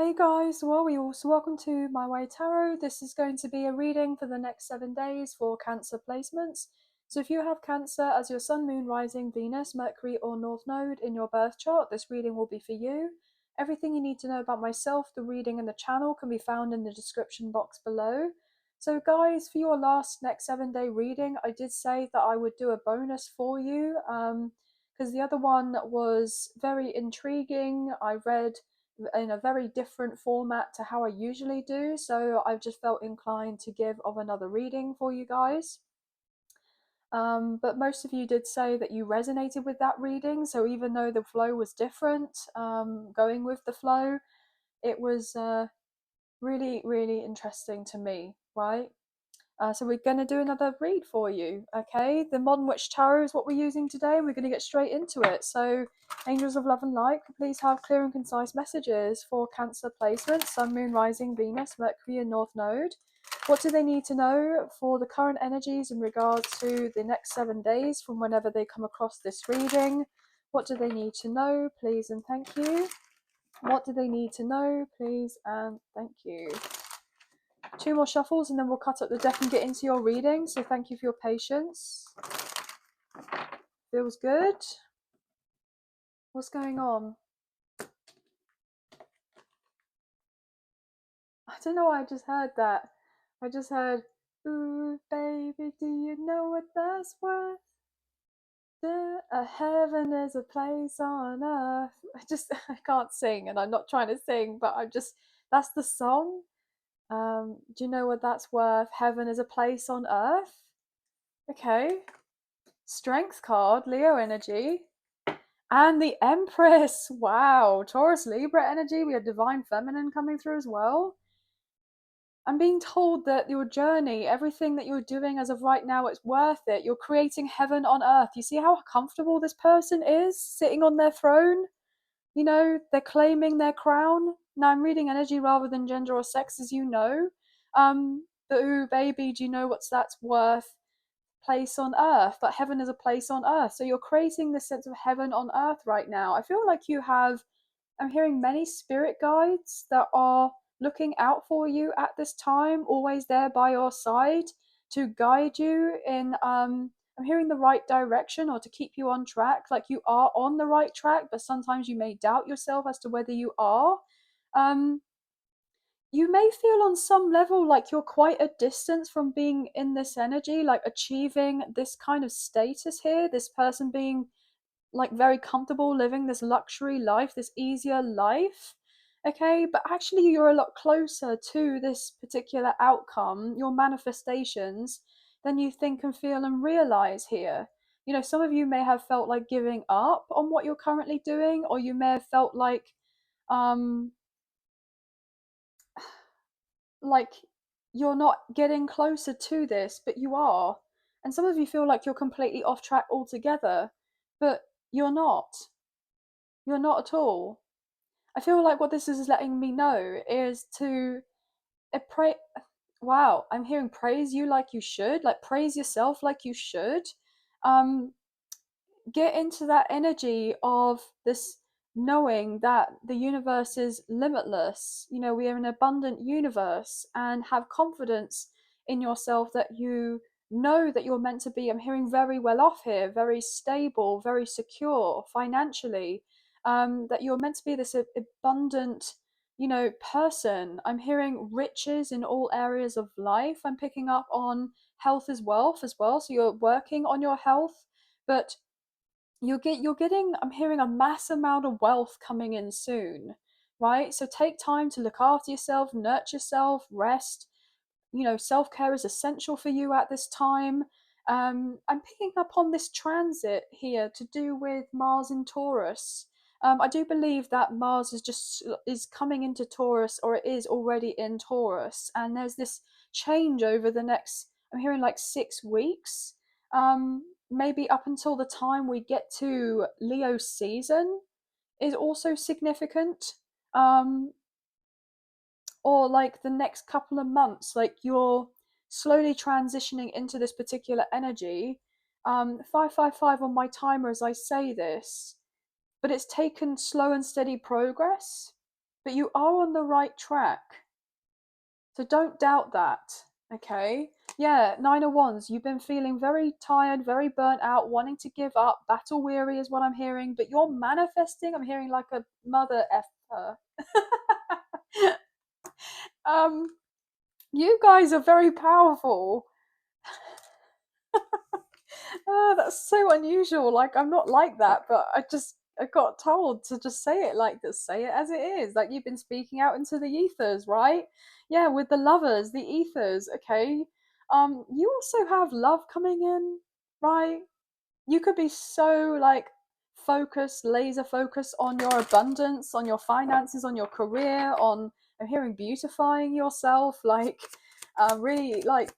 Hey guys, welcome to My Way Tarot. This is going to be a reading for the next 7 days for Cancer placements. So if you have Cancer as your Sun, Moon, Rising, Venus, Mercury or North Node in your birth chart, this reading will be for you. Everything you need to know about myself, the reading and the channel can be found in the description box below. So guys, for your next 7-day reading, I did say that I would do a bonus for you because the other one was very intriguing. I read in a very different format to how I usually do, so I've just felt inclined to give of another reading for you guys. But most of you did say that you resonated with that reading, so even though the flow was different, going with the flow, it was really, really interesting to me, right? So we're going to do another read for you, okay? The Modern Witch Tarot is what we're using today, and we're going to get straight into it. So, Angels of Love and Light, please have clear and concise messages for Cancer placements, Sun, Moon, Rising, Venus, Mercury, and North Node. What do they need to know for the current energies in regards to the next 7 days from whenever they come across this reading? What do they need to know, please and thank you? What do they need to know, please and thank you? 2 more shuffles and then we'll cut up the deck and get into your reading. So thank you for your patience. Feels good. What's going on? I don't know why I just heard that. I just heard, ooh, baby, do you know what that's worth? A heaven is a place on earth. I can't sing and I'm not trying to sing, but that's the song. Do you know what that's worth? Heaven is a place on earth. Okay. Strength card, Leo energy. And the Empress. Wow. Taurus Libra energy. We have Divine Feminine coming through as well. I'm being told that your journey, everything that you're doing as of right now, it's worth it. You're creating heaven on earth. You see how comfortable this person is sitting on their throne? You know, they're claiming their crown. Now I'm reading energy rather than gender or sex, as you know. But ooh, baby, do you know what's that's worth? Place on earth, but heaven is a place on earth. So you're creating this sense of heaven on earth right now. I feel like I'm hearing many spirit guides that are looking out for you at this time, always there by your side to guide you in I'm hearing the right direction or to keep you on track, like you are on the right track, but sometimes you may doubt yourself as to whether you are. Um, you may feel on some level like you're quite a distance from being in this energy, like achieving this kind of status here, this person being like very comfortable living this luxury life, this easier life. Okay, but actually, you're a lot closer to this particular outcome, your manifestations, than you think and feel and realize here. You know, some of you may have felt like giving up on what you're currently doing, or you may have felt um, like you're not getting closer to this, but you are. And some of you feel like you're completely off track altogether, but you're not. You're not at all. I feel like what this is letting me know is to pray. Wow, I'm hearing praise you like you should, like praise yourself like you should. Um, get into that energy of this knowing that the universe is limitless. You know, we are an abundant universe, and have confidence in yourself that you know that you're meant to be. I'm hearing very well off here, very stable, very secure financially. That you're meant to be this abundant, you know, person. I'm hearing riches in all areas of life. I'm picking up on health as well. So you're working on your health, but you're getting, I'm hearing a mass amount of wealth coming in soon, right? So take time to look after yourself, nurture yourself, rest. You know, self-care is essential for you at this time. I'm picking up on this transit here to do with Mars in Taurus. I do believe that Mars is coming into Taurus, or it is already in Taurus, and there's this change over the next, I'm hearing like 6 weeks, maybe up until the time we get to Leo season is also significant. Um, or like the next couple of months, like you're slowly transitioning into this particular energy. 555 on my timer as I say this, but it's taken slow and steady progress. but you are on the right track. So don't doubt that. Okay. Yeah, Nine of Wands. You've been feeling very tired, very burnt out, wanting to give up, battle weary is what I'm hearing. But you're manifesting. I'm hearing like a mother effer. um, you guys are very powerful. That's so unusual. Like I'm not like that, but I got told to just say it like this, say it as it is. Like you've been speaking out into the ethers, right? Yeah, with the lovers, the ethers, okay. You also have love coming in, right? You could be so like focused, laser focused on your abundance, on your finances, on your career, on I'm hearing beautifying yourself, like really like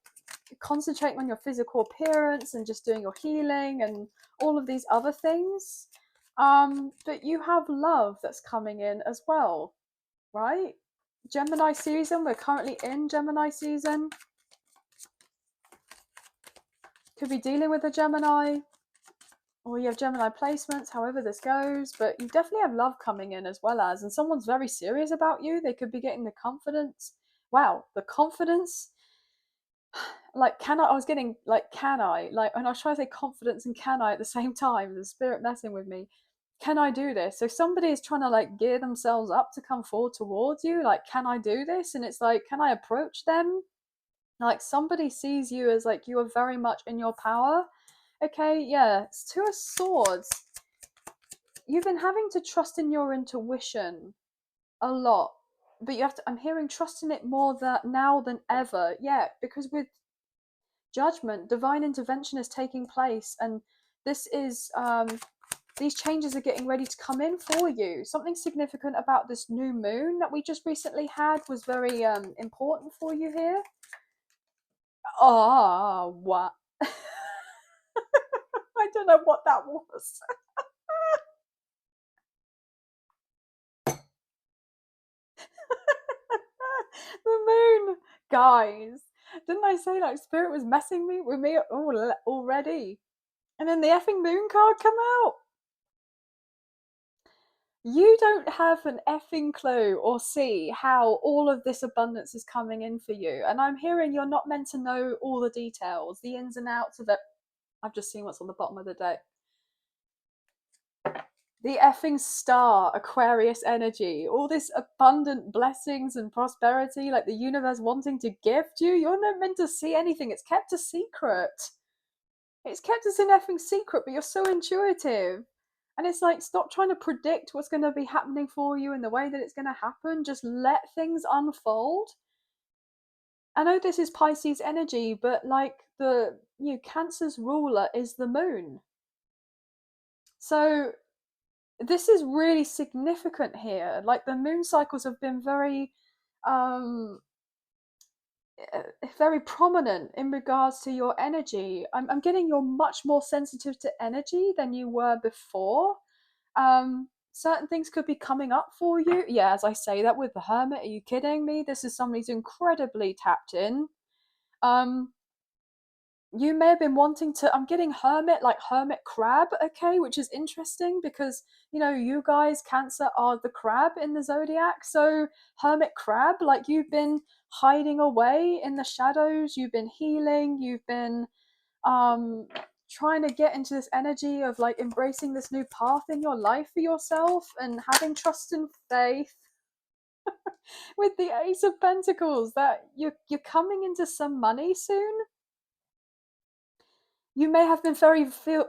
concentrating on your physical appearance and just doing your healing and all of these other things. But you have love that's coming in as well, right? Gemini season, we're currently in Gemini season. Could be dealing with a Gemini, or you have Gemini placements, however this goes, but you definitely have love coming in as well as, and someone's very serious about you. They could be getting the confidence. Wow, the confidence. Like, I was getting, like, like, and I was trying to say confidence and can I at the same time, the spirit messing with me. Can I do this? So somebody is trying to, like, gear themselves up to come forward towards you. Like, can I do this? And it's like, can I approach them? Like, somebody sees you as, like, you are very much in your power. Okay, yeah, it's Two of Swords. You've been having to trust in your intuition a lot, but you have to, I'm hearing trust in it more that now than ever. Yeah, because with judgment, divine intervention is taking place, and this is these changes are getting ready to come in for you. Something significant about this new moon that we just recently had was very important for you here. Oh, what? I don't know what that was. The moon, guys. Didn't I say like spirit was messing with me already? And then the effing moon card come out. You don't have an effing clue or see how all of this abundance is coming in for you. And I'm hearing you're not meant to know all the details, the ins and outs of it. I've just seen what's on the bottom of the deck. The effing star, Aquarius energy, all this abundant blessings and prosperity, like the universe wanting to gift you. You're not meant to see anything. It's kept a secret. It's kept as an effing secret, but you're so intuitive. And it's like, stop trying to predict what's going to be happening for you and the way that it's going to happen. Just let things unfold. I know this is Pisces energy, but like Cancer's ruler is the moon. So this is really significant here. Like the moon cycles have been um very prominent in regards to your energy. I'm getting you're much more sensitive to energy than you were before. Certain things could be coming up for you. Yeah, as I say that with the Hermit, are you kidding me? This is somebody who's incredibly tapped in. Um, you may have been wanting to, I'm getting hermit, like hermit crab, okay, which is interesting because you guys Cancer are the crab in the zodiac. So hermit crab, like you've been hiding away in the shadows, you've been healing, you've been um trying to get into this energy of like embracing this new path in your life for yourself and having trust and faith. With the Ace of Pentacles, that you're coming into some money soon. You may have been very feel.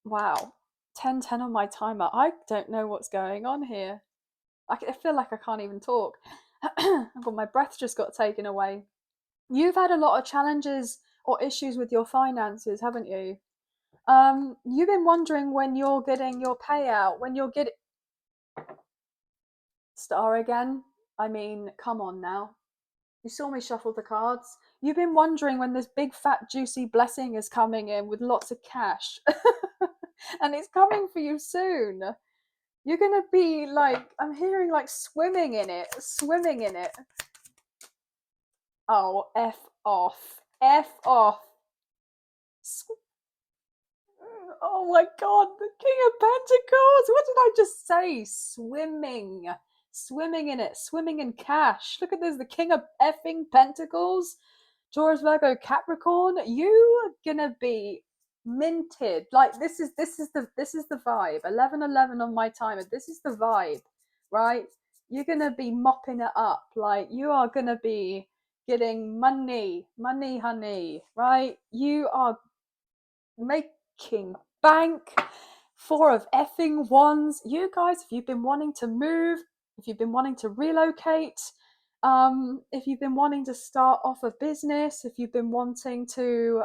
Wow, 10:10 on my timer. I don't know what's going on here. I feel like I can't even talk. I've got my breath just got taken away. You've had a lot of challenges or issues with your finances, haven't you? You've been wondering when you're getting your payout, when you're getting star again. I mean, come on now. You saw me shuffle the cards. You've been wondering when this big fat juicy blessing is coming in with lots of cash. And it's coming for you soon. You're gonna be like, I'm hearing like swimming in it, swimming in it. Oh, F off. F off. Oh my god, the King of Pentacles! What did I just say? Swimming. swimming in it, swimming in cash. Look at this, the King of effing Pentacles, Taurus, Virgo, Capricorn. You are gonna be minted. Like this is the vibe. 11:11 on my timer. This is the vibe, right? You're gonna be mopping it up. Like you are gonna be getting money, money, honey, right? You are making bank. Four of effing wands. You guys, if you've been wanting to move, if you've been wanting to relocate, if you've been wanting to start off a business, if you've been wanting to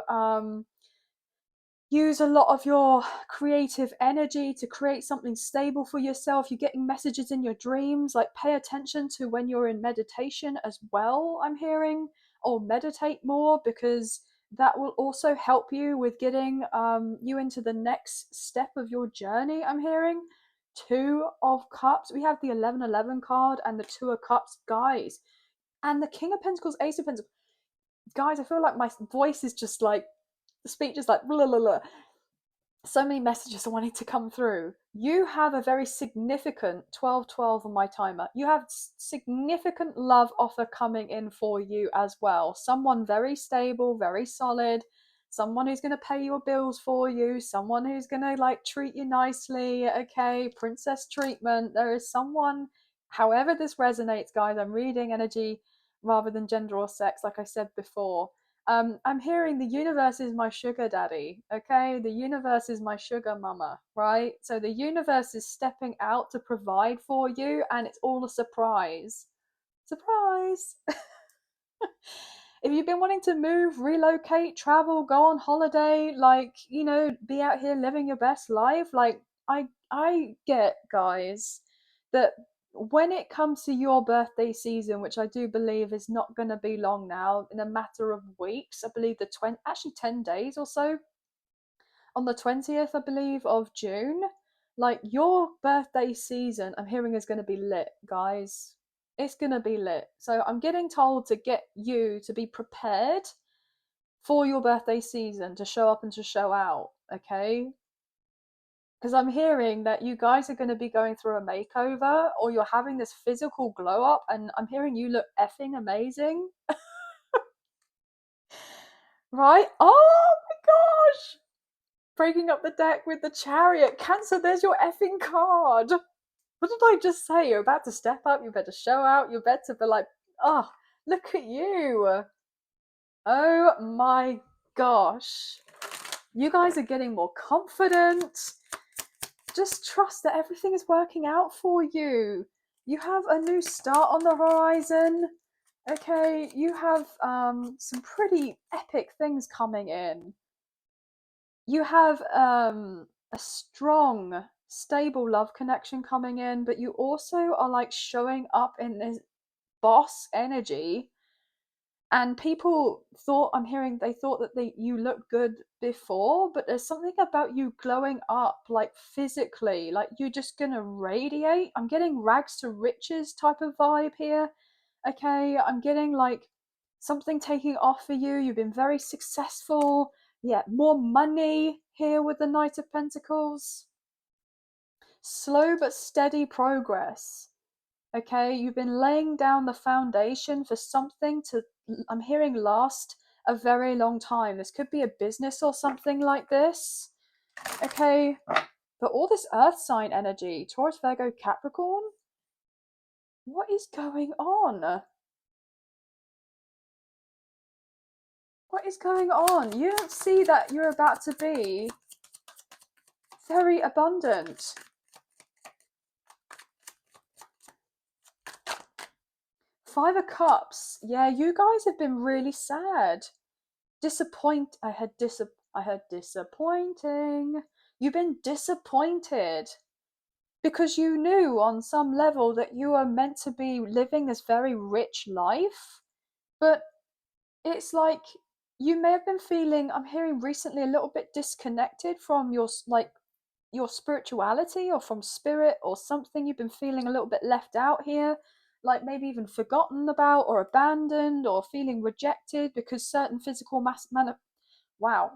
use a lot of your creative energy to create something stable for yourself, you're getting messages in your dreams. Like pay attention to when you're in meditation as well, I'm hearing, or meditate more, because that will also help you with getting you into the next step of your journey, I'm hearing. Two of Cups. We have the 11:11 card and the Two of Cups, guys. And the King of Pentacles, Ace of Pentacles. Guys, I feel like my voice is just like, the speech is like, blah, blah, blah. So many messages are wanting to come through. You have a very significant 12:12 on my timer. You have significant love offer coming in for you as well. Someone very stable, very solid, someone who's going to pay your bills for you, someone who's going to like treat you nicely. Okay, princess treatment. There is someone, however this resonates, guys. I'm reading energy rather than gender or sex, like I said before. I'm hearing the universe is my sugar daddy, okay? The universe is my sugar mama, right? So the universe is stepping out to provide for you, and it's all a surprise. Surprise! If you've been wanting to move, relocate, travel, go on holiday, like, you know, be out here living your best life, like, I get, guys, that when it comes to your birthday season, which I do believe is not going to be long now, in a matter of weeks, I believe actually 10 days or so, on the 20th, I believe, of June, like your birthday season, I'm hearing is going to be lit, guys. It's going to be lit. So I'm getting told to get you to be prepared for your birthday season, to show up and to show out, okay? Because I'm hearing that you guys are going to be going through a makeover, or you're having this physical glow up, and I'm hearing you look effing amazing. Right? Oh my gosh! Breaking up the deck with the Chariot. Cancer, there's your effing card. What did I just say? You're about to step up, you better show out, you better be like, oh, look at you. Oh my gosh. You guys are getting more confident. Just trust that everything is working out for you. You have a new start on the horizon. Okay, you have some pretty epic things coming in. You have a strong, stable love connection coming in, but you also are like showing up in this boss energy. And people thought, I'm hearing they thought that you looked good before, but there's something about you glowing up, like physically, like you're just gonna radiate. I'm getting rags to riches type of vibe here. Okay, I'm getting like something taking off for you. You've been very successful. Yeah, more money here with the Knight of Pentacles. Slow but steady progress. Okay, you've been laying down the foundation for something to, I'm hearing, last a very long time. This could be a business or something like this. Okay, but all this earth sign energy, Taurus, Virgo, Capricorn, what is going on? What is going on? You don't see that you're about to be very abundant. Five of Cups. Yeah, you guys have been really sad. I heard disappointing. You've been disappointed because you knew on some level that you were meant to be living this very rich life, but it's like you may have been feeling, I'm hearing recently, a little bit disconnected from your spirituality or from spirit or something. You've been feeling a little bit left out here, like maybe even forgotten about or abandoned or feeling rejected because certain physical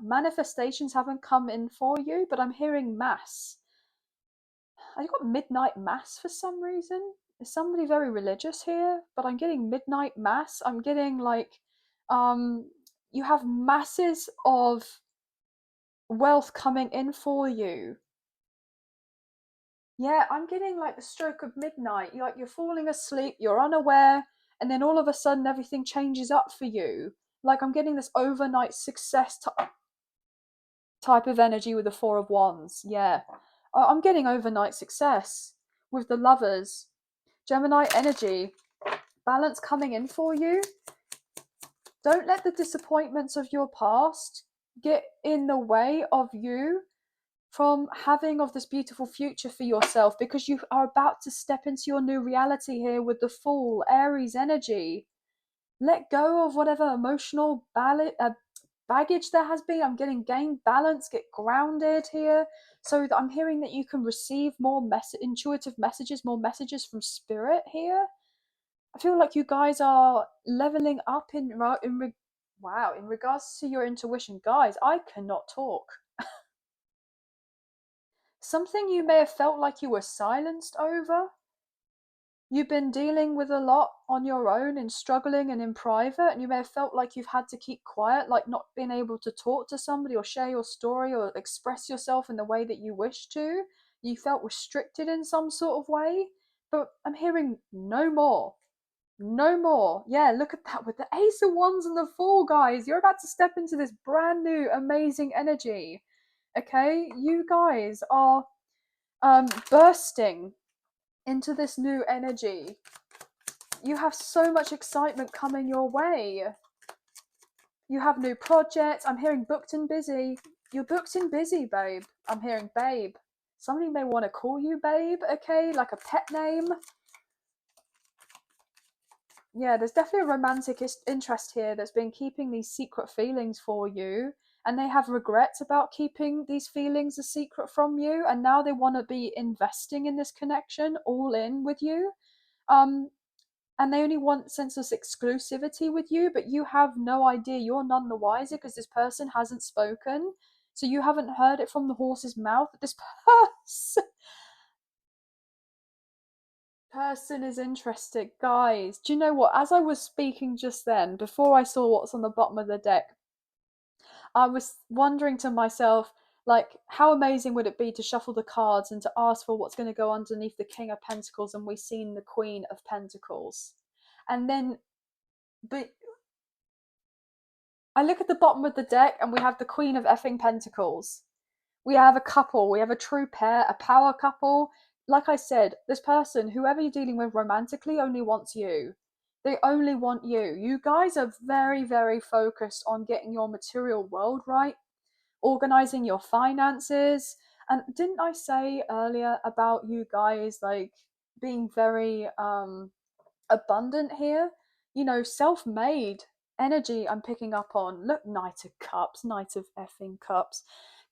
manifestations haven't come in for you. But I'm hearing mass. I got midnight mass for some reason. is somebody very religious here, but I'm getting midnight mass. I'm getting like you have masses of wealth coming in for you. Yeah, I'm getting like the stroke of midnight. You're falling asleep, you're unaware, and then all of a sudden everything changes up for you. Like I'm getting this overnight success type of energy with the Four of Wands. Yeah. I'm getting overnight success with the Lovers. Gemini energy. Balance coming in for you. Don't let the disappointments of your past get in the way of you from having of this beautiful future for yourself, because you are about to step into your new reality here with the Fool, Aries energy. Let go of whatever emotional baggage there has been. I'm getting gain balance, get grounded here, so that I'm hearing that you can receive more intuitive messages, more messages from spirit here. I feel like you guys are leveling up wow, in regards to your intuition. Guys, I cannot talk. Something you may have felt like you were silenced over. You've been dealing with a lot on your own and struggling and in private, and you may have felt like you've had to keep quiet, like not being able to talk to somebody or share your story or express yourself in the way that you wish to. You felt restricted in some sort of way, but I'm hearing no more. No more. Yeah, look at that with the Ace of Wands and the Fool, guys. You're about to step into this brand new, amazing energy. Okay, you guys are bursting into this new energy. You have so much excitement coming your way. You have new projects. I'm hearing booked and busy. You're booked and busy, babe. I'm hearing babe. Somebody may want to call you babe, okay? Like a pet name. Yeah, there's definitely a romantic interest here that's been keeping these secret feelings for you. And they have regrets about keeping these feelings a secret from you. And now they want to be investing in this connection, all in with you. And they only want sense of exclusivity with you, but you have no idea. You're none the wiser because this person hasn't spoken. So you haven't heard it from the horse's mouth that this person is interested. Guys, do you know what? As I was speaking just then, before I saw what's on the bottom of the deck, I was wondering to myself, like, how amazing would it be to shuffle the cards and to ask for what's going to go underneath the King of Pentacles, and we've seen the Queen of Pentacles. And then, but I look at the bottom of the deck and we have the Queen of effing Pentacles. We have a couple, we have a true pair, a power couple. Like I said, this person, whoever you're dealing with romantically, only wants you. They only want you. You guys are very, very focused on getting your material world right, organizing your finances. And didn't I say earlier about you guys like being very abundant here? You know, self-made energy I'm picking up on. Look, Knight of Cups, Knight of effing Cups.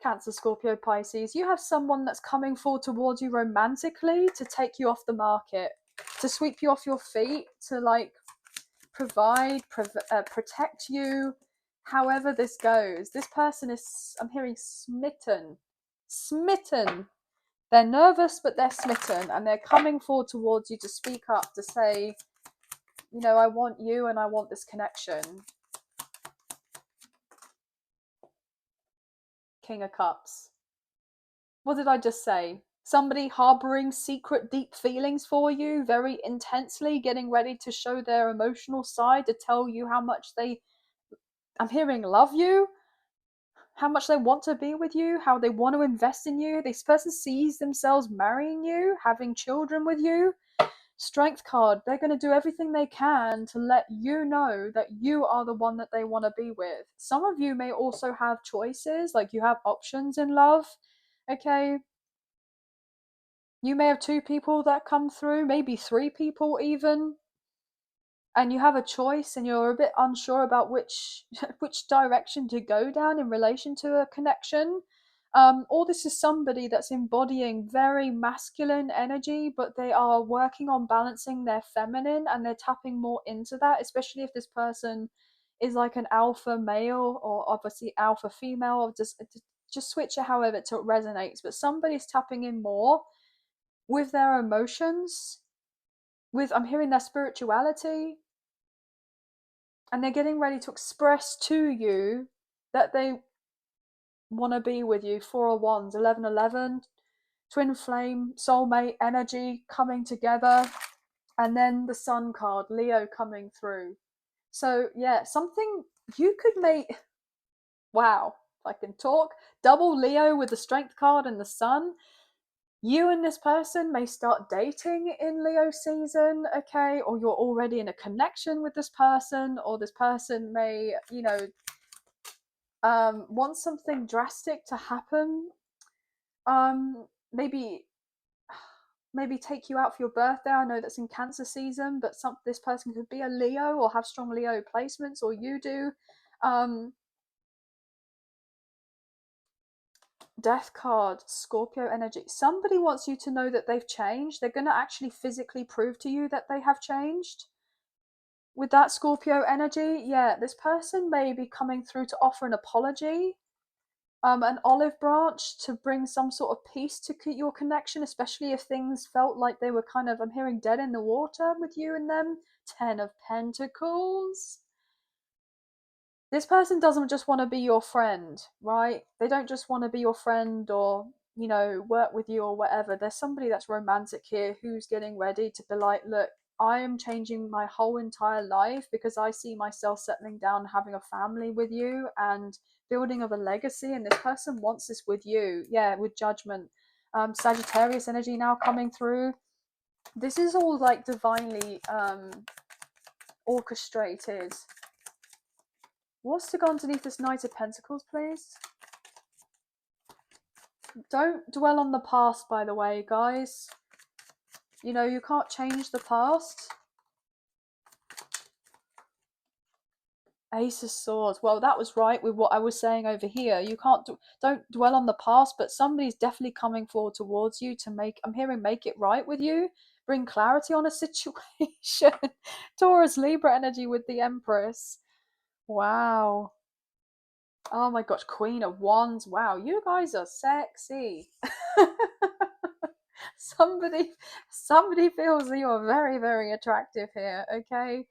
Cancer, Scorpio, Pisces. You have someone that's coming forward towards you romantically to take you off the market, to sweep you off your feet, to like provide, protect you. However this goes, this person is, I'm hearing smitten. Smitten. They're nervous, but they're smitten, and they're coming forward towards you to speak up, to say, you know, I want you and I want this connection. King of Cups. What did I just say? Somebody harboring secret deep feelings for you very intensely, getting ready to show their emotional side, to tell you how much they, I'm hearing, love you, how much they want to be with you, how they want to invest in you. This person sees themselves marrying you, having children with you. Strength card. They're going to do everything they can to let you know that you are the one that they want to be with. Some of you may also have choices, like you have options in love. Okay. You may have two people that come through, maybe three people even. And you have a choice and you're a bit unsure about which which direction to go down in relation to a connection. Or this is somebody that's embodying very masculine energy, but they are working on balancing their feminine, and they're tapping more into that, especially if this person is like an alpha male or obviously alpha female, or just switch it however it resonates. But somebody's tapping in more with their emotions with, I'm hearing their spirituality, and they're getting ready to express to you that they want to be with you. 4 of Wands, 11, twin flame, soulmate energy coming together, and then the Sun card, Leo coming through. So yeah, something you could make, wow, if I can talk, double Leo with the Strength card and the Sun. You and this person may start dating in Leo season, okay? Or you're already in a connection with this person, or this person may, you know, want something drastic to happen. Maybe take you out for your birthday. I know that's in Cancer season, but this person could be a Leo or have strong Leo placements, or you do. Death card, Scorpio energy. Somebody wants you to know that they've changed. They're going to actually physically prove to you that they have changed. With that Scorpio energy, yeah, this person may be coming through to offer an apology, an olive branch to bring some sort of peace to your connection, especially if things felt like they were kind of, I'm hearing, dead in the water with you and them. 10 of Pentacles. This person doesn't just want to be your friend, right? They don't just want to be your friend or, you know, work with you or whatever. There's somebody that's romantic here who's getting ready to be like, look, I am changing my whole entire life because I see myself settling down, having a family with you and building of a legacy. And this person wants this with you. Yeah, with Judgment. Sagittarius energy now coming through. This is all like divinely orchestrated. What's to go underneath this Knight of Pentacles, please? Don't dwell on the past, by the way, guys. You know, you can't change the past. Ace of Swords. Well, that was right with what I was saying over here. You can't, don't dwell on the past, but somebody's definitely coming forward towards you to make, I'm hearing, make it right with you. Bring clarity on a situation. Taurus, Libra energy with the Empress. Wow. Oh my gosh, Queen of Wands. Wow, you guys are sexy. somebody feels that you're very, very attractive here, okay?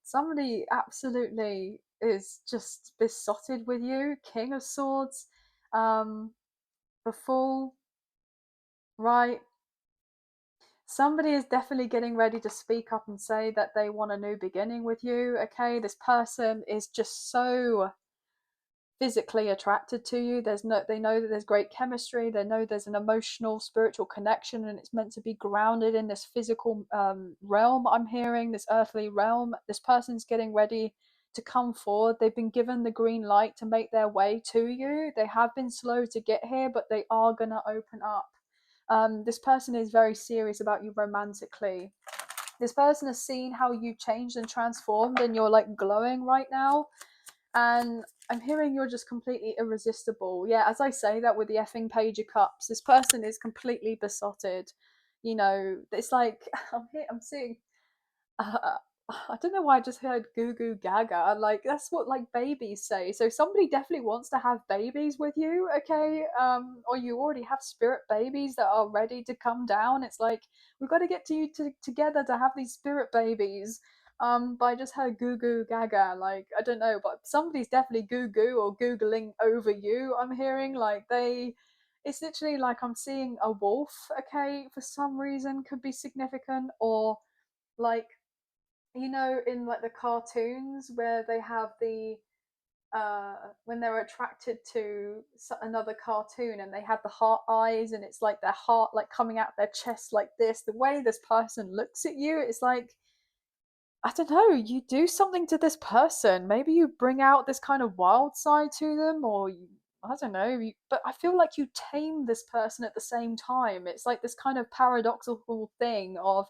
Somebody absolutely is just besotted with you. King of Swords, the Fool, right? Somebody is definitely getting ready to speak up and say that they want a new beginning with you, okay? This person is just so physically attracted to you. They know that there's great chemistry. They know there's an emotional, spiritual connection, and it's meant to be grounded in this physical realm. I'm hearing this earthly realm. This person's getting ready to come forward. They've been given the green light to make their way to you. They have been slow to get here, but they are gonna open up. This person is very serious about you romantically. This person has seen how you changed and transformed, and you're like glowing right now. And I'm hearing you're just completely irresistible. Yeah, as I say that with the effing Page of Cups, this person is completely besotted. You know, it's like I'm seeing. I don't know why I just heard goo goo gaga. Like that's what like babies say. So somebody definitely wants to have babies with you, okay? Or you already have spirit babies that are ready to come down. It's like we've got to get together to have these spirit babies. But I just heard goo goo gaga. Like I don't know, but somebody's definitely goo goo or googling over you. I'm hearing like they. It's literally like I'm seeing a wolf. Okay, for some reason could be significant, or like you know in like the cartoons where they have the when they're attracted to another cartoon and they have the heart eyes and it's like their heart like coming out their chest like this, the way this person looks at you, it's like I don't know, you do something to this person. Maybe you bring out this kind of wild side to them, or I don't know. But I feel like you tame this person at the same time. It's like this kind of paradoxical thing of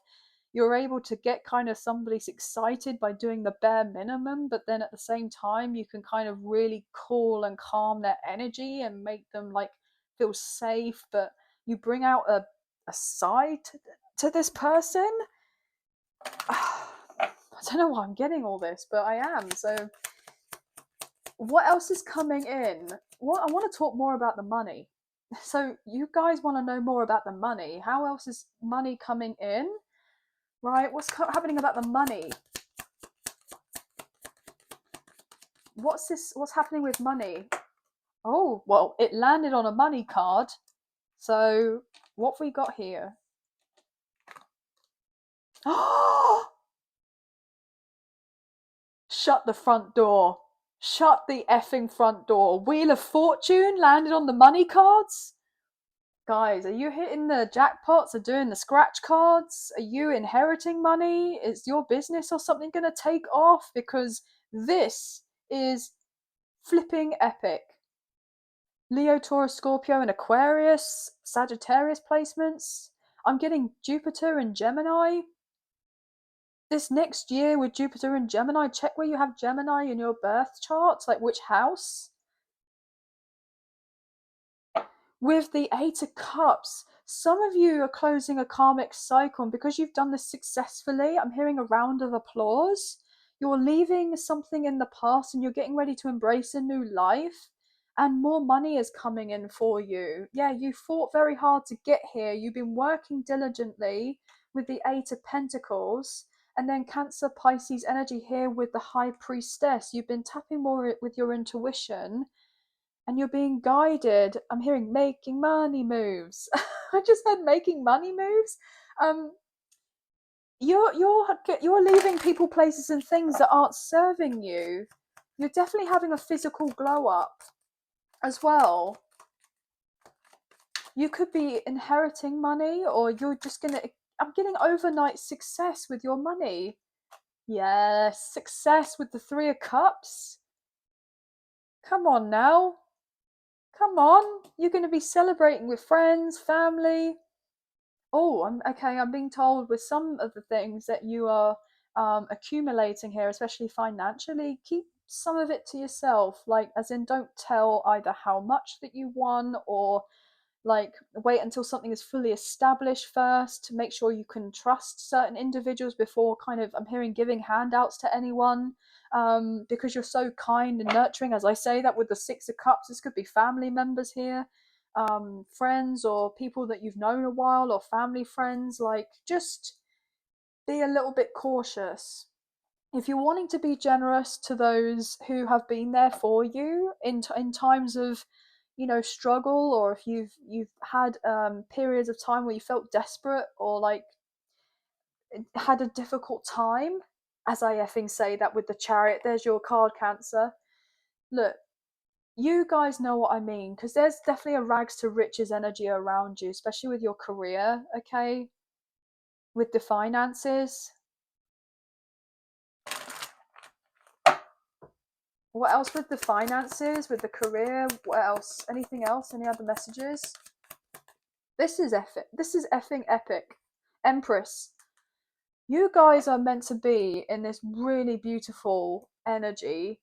you're able to get kind of somebody excited by doing the bare minimum, but then at the same time, you can kind of really cool and calm their energy and make them like feel safe. But you bring out a side to this person. I don't know why I'm getting all this, but I am. So, what else is coming in? Well, I want to talk more about the money. So, you guys want to know more about the money. How else is money coming in? right? What's happening about the money? What's happening with money? Oh, well, it landed on a money card. So what have we got here? Shut the front door. Shut the effing front door. Wheel of Fortune landed on the money cards. Guys, are you hitting the jackpots or doing the scratch cards? Are you inheriting money? Is your business or something going to take off? Because this is flipping epic. Leo, Taurus, Scorpio, and Aquarius, Sagittarius placements. I'm getting Jupiter and Gemini. This next year with Jupiter and Gemini, check where you have Gemini in your birth chart, like which house. With the Eight of Cups, some of you are closing a karmic cycle, and because you've done this successfully, I'm hearing a round of applause. You're leaving something in the past and you're getting ready to embrace a new life, and more money is coming in for you. Yeah, you fought very hard to get here. You've been working diligently with the Eight of Pentacles, and then Cancer, Pisces energy here with the High Priestess. You've been tapping more with your intuition, and you're being guided. I'm hearing making money moves. I just said making money moves. You're leaving people, places, and things that aren't serving you. You're definitely having a physical glow up as well. You could be inheriting money, or you're just gonna. I'm getting overnight success with your money. Yes, success with the Three of Cups. Come on now. Come on. You're going to be celebrating with friends, family. Oh, I'm being told with some of the things that you are accumulating here, especially financially, keep some of it to yourself. Like, as in, don't tell either how much that you won, or like wait until something is fully established first to make sure you can trust certain individuals before kind of, I'm hearing, giving handouts to anyone, because you're so kind and nurturing. As I say that with the Six of Cups, this could be family members here, friends, or people that you've known a while, or family friends. Like, just be a little bit cautious if you're wanting to be generous to those who have been there for you in times of, struggle, or if you've had periods of time where you felt desperate, or like had a difficult time. As I effing say that with the Chariot, there's your card, Cancer. Look, you guys know what I mean, because there's definitely a rags to riches energy around you, especially with your career, okay, with the finances. What else with the finances, with the career? What else? Anything else? Any other messages? This is epic. This is effing epic. Empress, you guys are meant to be in this really beautiful energy,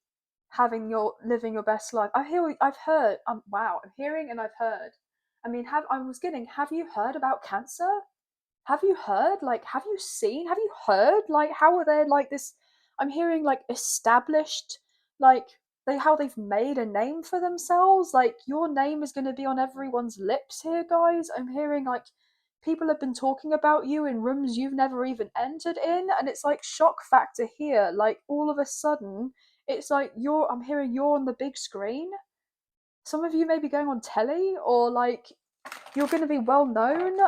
living your best life. I've heard. Wow. I'm hearing and I've heard. I mean, have you heard about Cancer? Have you heard? Like, have you seen? Have you heard? Like, how are they like this? I'm hearing like established, like how they've made a name for themselves. Like, your name is going to be on everyone's lips here, guys. I'm hearing like people have been talking about you in rooms you've never even entered in, and it's like shock factor here. Like, all of a sudden, it's like I'm hearing you're on the big screen. Some of you may be going on telly, or like you're going to be well known.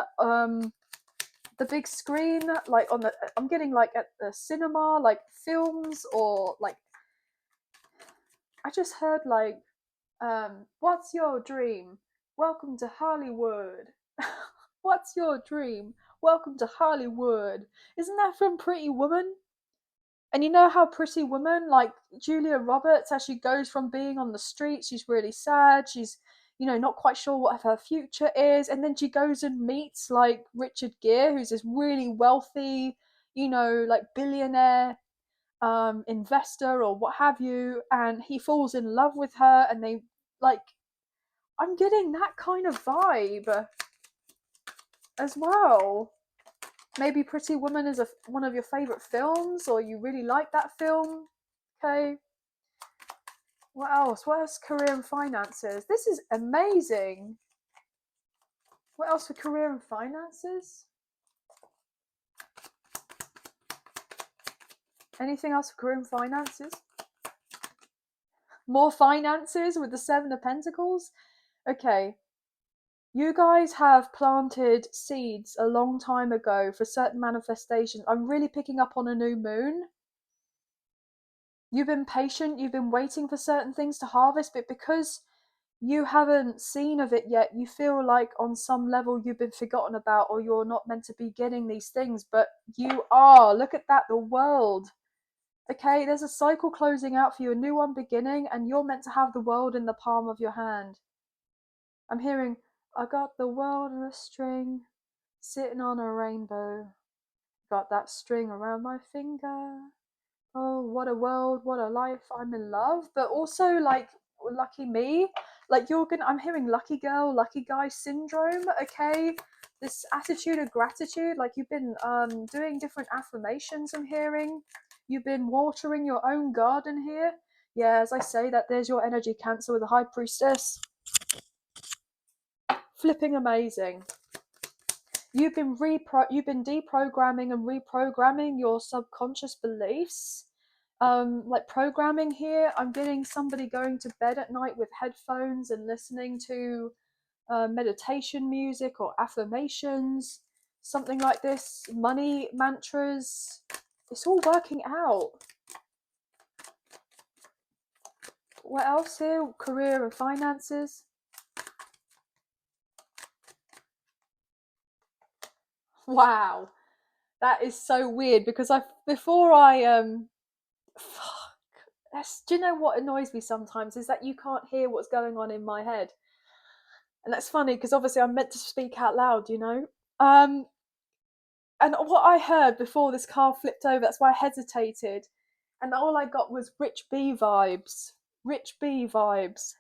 The big screen, like I'm getting like at the cinema, like films, or like I just heard like, what's your dream? Welcome to Hollywood. What's your dream? Welcome to Hollywood. Isn't that from Pretty Woman? And you know how Pretty Woman, like Julia Roberts, as she goes from being on the street, she's really sad, she's, not quite sure what her future is, and then she goes and meets like Richard Gere, who's this really wealthy, like billionaire investor or what have you, and he falls in love with her, and they like, I'm getting that kind of vibe as well. Maybe Pretty Woman is one of your favorite films, or you really like that film. Okay. What else? What else? Career and finances. This is amazing. What else for career and finances? Anything else for career and finances? More finances with the Seven of Pentacles? Okay. You guys have planted seeds a long time ago for certain manifestations. I'm really picking up on a new moon. You've been patient, you've been waiting for certain things to harvest, but because you haven't seen of it yet, you feel like on some level you've been forgotten about, or you're not meant to be getting these things, but you are. Look at that, the world. Okay, there's a cycle closing out for you, a new one beginning, and you're meant to have the world in the palm of your hand. I'm hearing, I got the world on a string, sitting on a rainbow. Got that string around my finger. Oh, what a world, what a life, I'm in love. But also, like, lucky me. Like, I'm hearing lucky girl, lucky guy syndrome, okay? This attitude of gratitude, like you've been doing different affirmations, I'm hearing. You've been watering your own garden here. Yeah, as I say that, there's your energy, Cancer, with the High Priestess. Flipping amazing. You've been deprogramming and reprogramming your subconscious beliefs. Like programming here, I'm getting somebody going to bed at night with headphones and listening to meditation music or affirmations, something like this, money mantras. It's all working out. What else here? Career and finances. Wow, that is so weird because do you know what annoys me sometimes is that you can't hear what's going on in my head. And that's funny because obviously I'm meant to speak out loud, you know? And what I heard before this car flipped over, that's why I hesitated. And all I got was rich bee vibes. Rich bee vibes.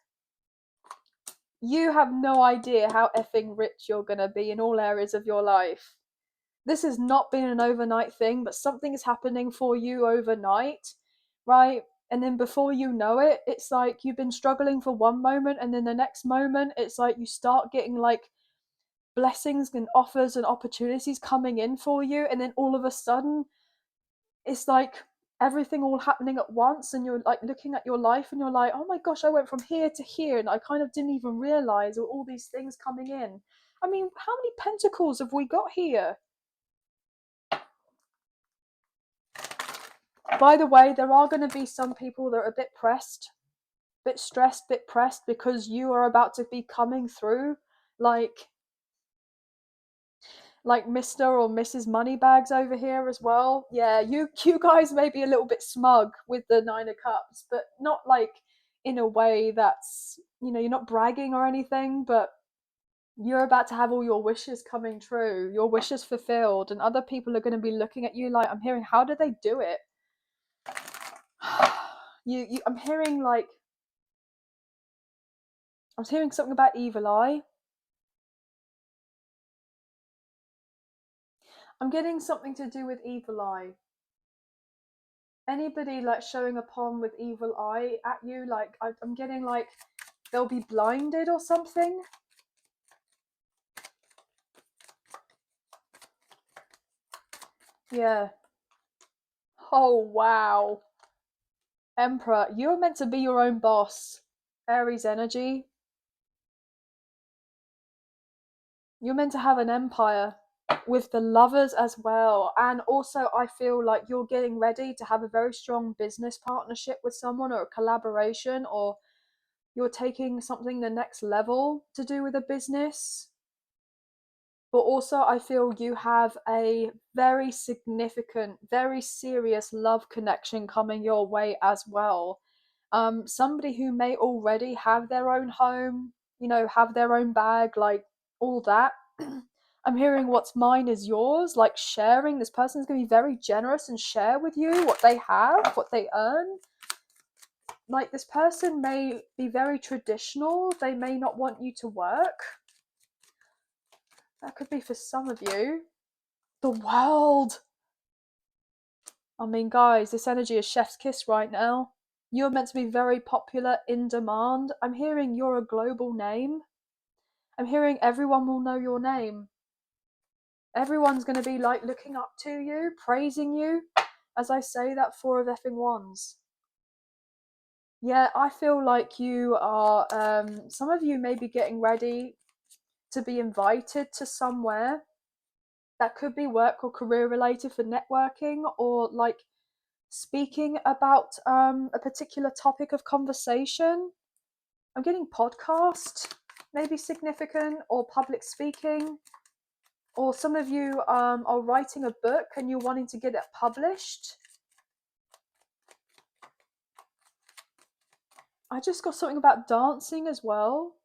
You have no idea how effing rich you're going to be in all areas of your life. This has not been an overnight thing, but something is happening for you overnight, right? And then before you know it, it's like you've been struggling for one moment, and then the next moment, it's like you start getting like blessings and offers and opportunities coming in for you, and then all of a sudden, it's like everything all happening at once, and you're like looking at your life and you're like, oh my gosh, I went from here to here, and I kind of didn't even realize all these things coming in. I mean, how many pentacles have we got here? By the way, there are going to be some people that are a bit pressed, bit stressed, bit pressed because you are about to be coming through like Mr. or Mrs. Moneybags over here as well. Yeah, you guys may be a little bit smug with the Nine of Cups, but not like in a way that's, you're not bragging or anything, but you're about to have all your wishes coming true, your wishes fulfilled, and other people are going to be looking at you like, I'm hearing, how did they do it? I'm hearing like, I was hearing something about evil eye. I'm getting something to do with evil eye. Anybody like showing upon with evil eye at you, like I'm getting like they'll be blinded or something. Yeah. Oh wow. Emperor, you're meant to be your own boss. Aries energy. You're meant to have an empire with the Lovers as well. And also I feel like you're getting ready to have a very strong business partnership with someone, or a collaboration, or you're taking something the next level to do with a business. But also I feel you have a very significant, very serious love connection coming your way as well. Somebody who may already have their own home, have their own bag, like all that. I'm hearing what's mine is yours, like sharing. This person's going to be very generous and share with you what they have, what they earn. Like, this person may be very traditional. They may not want you to work. That could be for some of you. The world. I mean, guys, this energy is chef's kiss right now. You're meant to be very popular, in demand. I'm hearing you're a global name. I'm hearing everyone will know your name. Everyone's going to be like looking up to you, praising you. as I say that, 4 of effing wands. Yeah, I feel like you are, some of you may be getting ready to be invited to somewhere that could be work or career related for networking, or like speaking about a particular topic of conversation. I'm getting podcast, maybe significant, or public speaking, or some of you are writing a book and you're wanting to get it published. I just got something about dancing as well.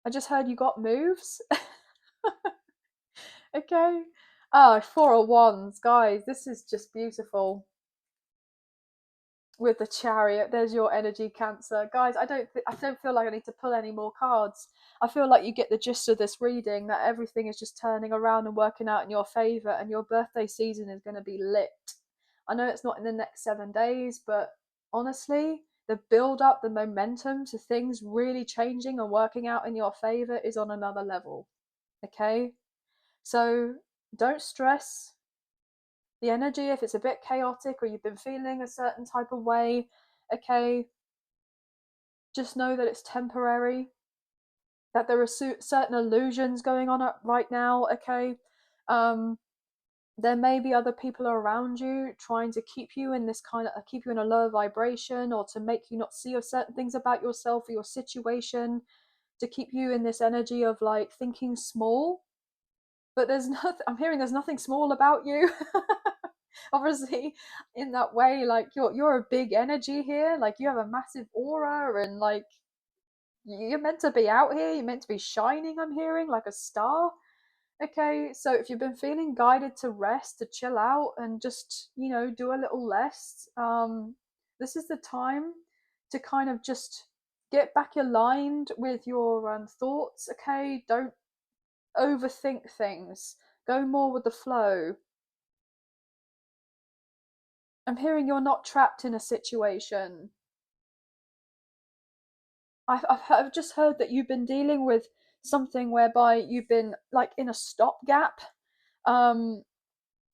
I just heard you got moves. Okay. Oh, 4 of wands, guys. This is just beautiful. With the Chariot, there's your energy, Cancer, guys. I don't feel like I need to pull any more cards. I feel like you get the gist of this reading, that everything is just turning around and working out in your favor, and your birthday season is going to be lit. I know it's not in the next 7 days, but honestly, the build up, the momentum to things really changing and working out in your favor is on another level. Okay, so don't stress the energy if it's a bit chaotic or you've been feeling a certain type of way. Okay, just know that it's temporary, that there are certain illusions going on right now. Okay, there may be other people around you trying to keep you in this kind of, keep you in a lower vibration, or to make you not see certain things about yourself or your situation, to keep you in this energy of like thinking small. But there's nothing, I'm hearing there's nothing small about you. Obviously, in that way, like you're a big energy here, like you have a massive aura, and like you're meant to be out here, you're meant to be shining, I'm hearing, like a star. Okay, so if you've been feeling guided to rest, to chill out and just, do a little less, this is the time to kind of just get back aligned with your thoughts. Okay, don't overthink things, go more with the flow. I'm hearing you're not trapped in a situation. I've just heard that you've been dealing with something whereby you've been like in a stopgap, um,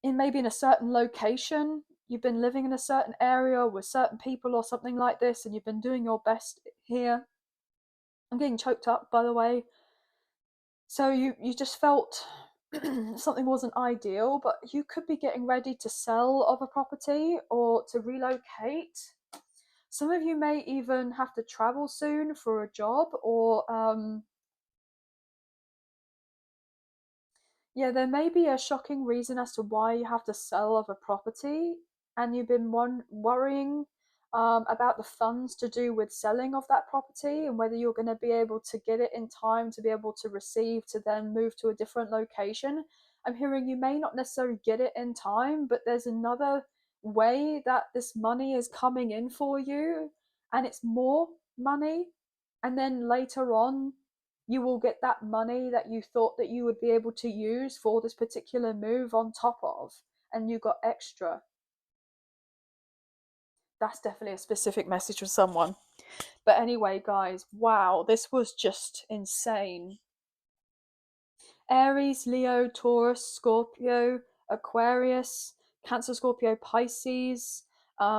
in maybe in a certain location. You've been living in a certain area with certain people or something like this, and you've been doing your best here. I'm getting choked up, by the way. So you just felt something wasn't ideal, but you could be getting ready to sell of a property or to relocate. Some of you may even have to travel soon for a job, or yeah, there may be a shocking reason as to why you have to sell of a property, and you've been worrying about the funds to do with selling of that property, and whether you're going to be able to get it in time to be able to receive to then move to a different location. I'm hearing you may not necessarily get it in time, but there's another way that this money is coming in for you, and it's more money, and then later on you will get that money that you thought that you would be able to use for this particular move on top of, and you got extra. That's definitely a specific message from someone. But anyway, guys, wow, this was just insane. Aries, Leo, Taurus, Scorpio, Aquarius, Cancer, Scorpio, Pisces,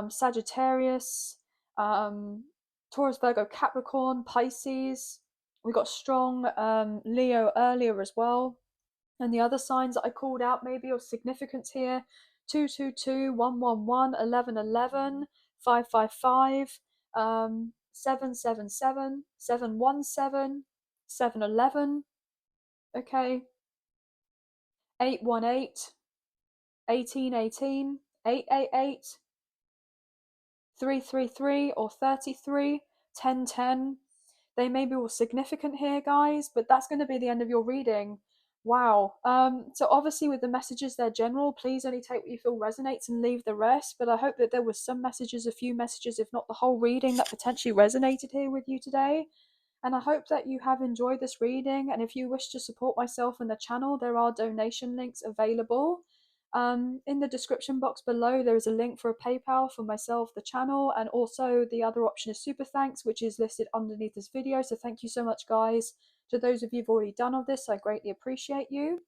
Sagittarius, Taurus, Virgo, Capricorn, Pisces. We got strong Leo earlier as well. And the other signs that I called out maybe of significance here: 222, 111, 1111, 555, 777, 717, 711. Okay, 818, 1818, 888, 333 or 33, 1010. They may be all significant here, guys, but that's going to be the end of your reading. Wow. So obviously with the messages, they're general. Please only take what you feel resonates and leave the rest. But I hope that there was some messages, a few messages, if not the whole reading, that potentially resonated here with you today. And I hope that you have enjoyed this reading. And if you wish to support myself and the channel, there are donation links available. In the description box below, there is a link for a PayPal for myself, the channel, and also the other option is Super Thanks, which is listed underneath this video. So thank you so much, guys. To those of you who've already done all this, I greatly appreciate you.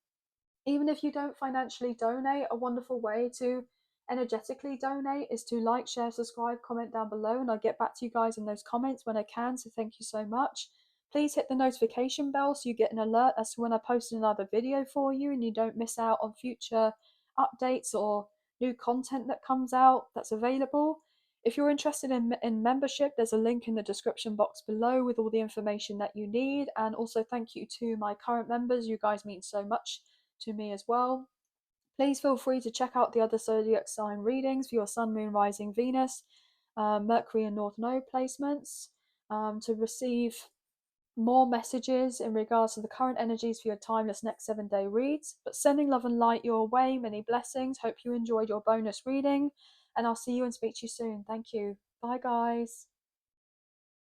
Even if you don't financially donate, a wonderful way to energetically donate is to like, share, subscribe, comment down below, and I'll get back to you guys in those comments when I can, so thank you so much. Please hit the notification bell so you get an alert as to when I post another video for you and you don't miss out on future updates or new content that comes out that's available. If you're interested in membership, there's a link in the description box below with all the information that you need. And also thank you to my current members. You guys mean so much to me as well. Please feel free to check out the other zodiac sign readings for your Sun, Moon, Rising, Venus, Mercury and North Node placements to receive more messages in regards to the current energies for your timeless next 7-day reads. But sending love and light your way, many blessings. Hope you enjoyed your bonus reading, and I'll see you and speak to you soon. Thank you. Bye, guys.